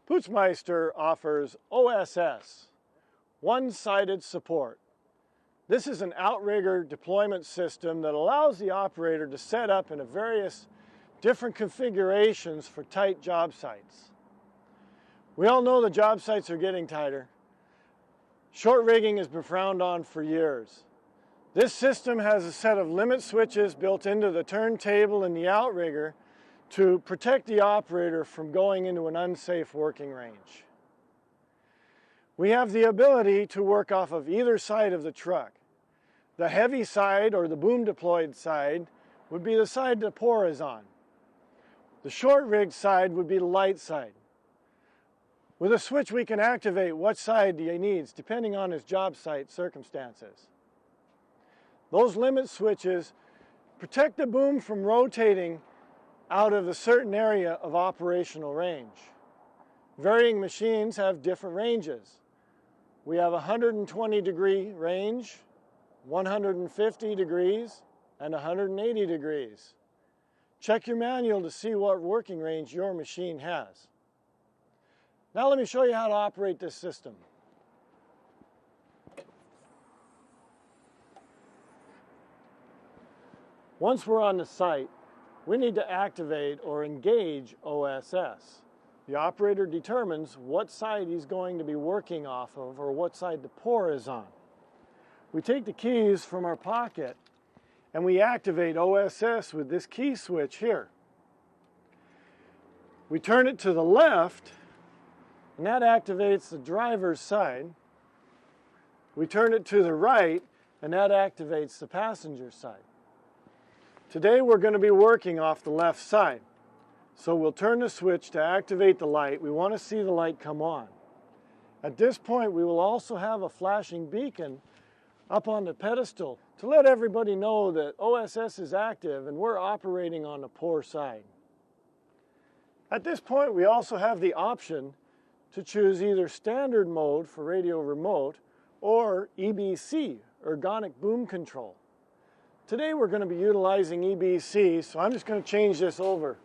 Putzmeister offers OSS, one-sided support. This is an outrigger deployment system that allows the operator to set up in various different configurations for tight job sites. We all know the job sites are getting tighter. Short rigging has been frowned on for years. This system has a set of limit switches built into the turntable in the outrigger to protect the operator from going into an unsafe working range. We have the ability to work off of either side of the truck. The heavy side, or the boom deployed side, would be the side the pour is on. The short rig side would be the light side. With a switch we can activate what side he needs depending on his job site circumstances. Those limit switches protect the boom from rotating out of a certain area of operational range. Varying machines have different ranges. We have a 120-degree range, 150 degrees, and 180 degrees. Check your manual to see what working range your machine has. Now let me show you how to operate this system. Once we're on the site, we need to activate or engage OSS. The operator determines what side he's going to be working off of or what side the pour is on. We take the keys from our pocket and we activate OSS with this key switch here. We turn it to the left and that activates the driver's side. We turn it to the right and that activates the passenger side. Today we're going to be working off the left side. So we'll turn the switch to activate the light. We want to see the light come on. At this point we will also have a flashing beacon up on the pedestal to let everybody know that OSS is active and we're operating on the pour side. At this point we also have the option to choose either standard mode for radio remote or EBC, ergonic boom control. Today we're going to be utilizing EBC, so I'm just going to change this over.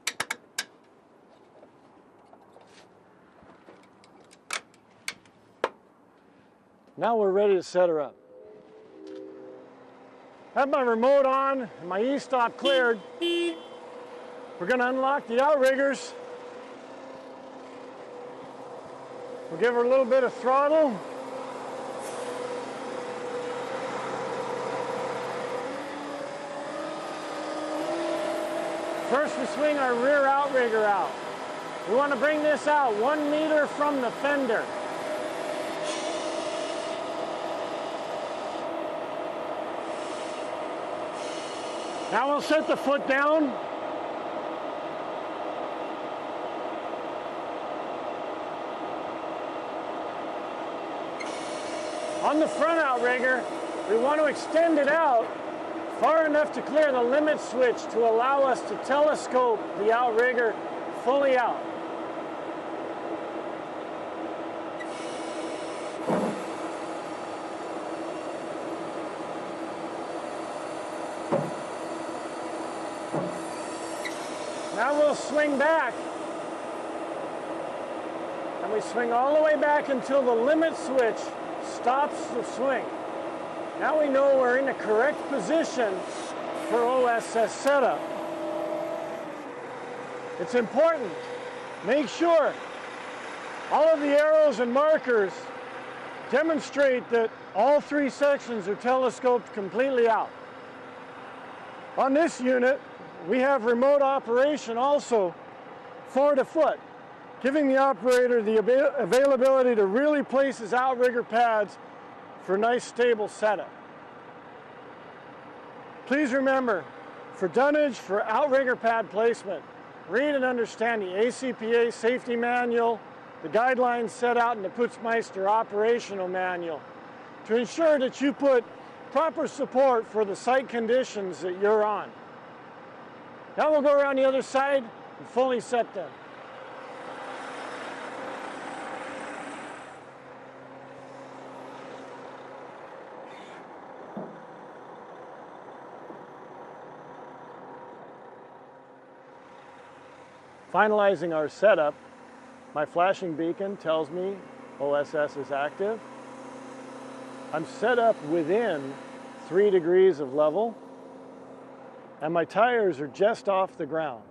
Now we're ready to set her up. Have my remote on and my E-stop cleared. We're going to unlock the outriggers. We'll give her a little bit of throttle. First we swing our rear outrigger out. We want to bring this out 1 meter from the fender. Now we'll set the foot down. On the front outrigger, we want to extend it out far enough to clear the limit switch to allow us to telescope the outrigger fully out. Now we'll swing back, and we swing all the way back until the limit switch stops the swing. Now we know we're in the correct position for OSS setup. It's important. Make sure all of the arrows and markers demonstrate that all 3 sections are telescoped completely out. On this unit, we have remote operation also forward to foot, giving the operator the availability to really place his outrigger pads for nice stable setup. Please remember, for dunnage, for outrigger pad placement, read and understand the ACPA safety manual, the guidelines set out in the Putzmeister operational manual to ensure that you put proper support for the site conditions that you're on. Now we'll go around the other side and fully set them. Finalizing our setup, My flashing beacon tells me OSS is active. I'm set up within 3 degrees of level, and my tires are just off the ground.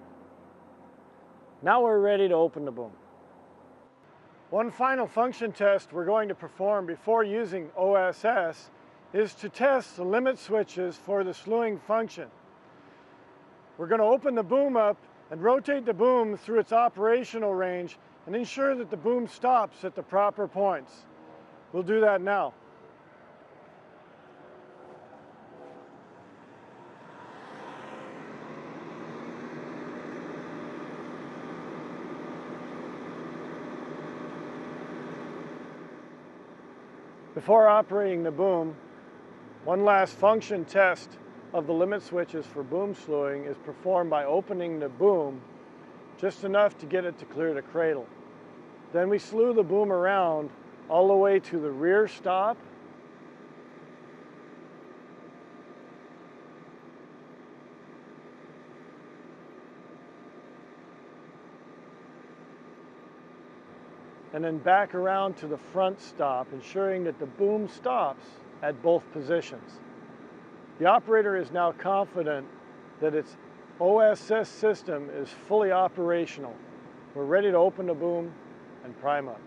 Now we're ready to open the boom. One final function test we're going to perform before using OSS is to test the limit switches for the slewing function. We're going to open the boom up and rotate the boom through its operational range and ensure that the boom stops at the proper points. We'll do that now. Before operating the boom, one last function test of the limit switches for boom slewing is performed by opening the boom just enough to get it to clear the cradle. Then we slew the boom around all the way to the rear stop, and then back around to the front stop, ensuring that the boom stops at both positions. The operator is now confident that its OSS system is fully operational. We're ready to open the boom and prime up.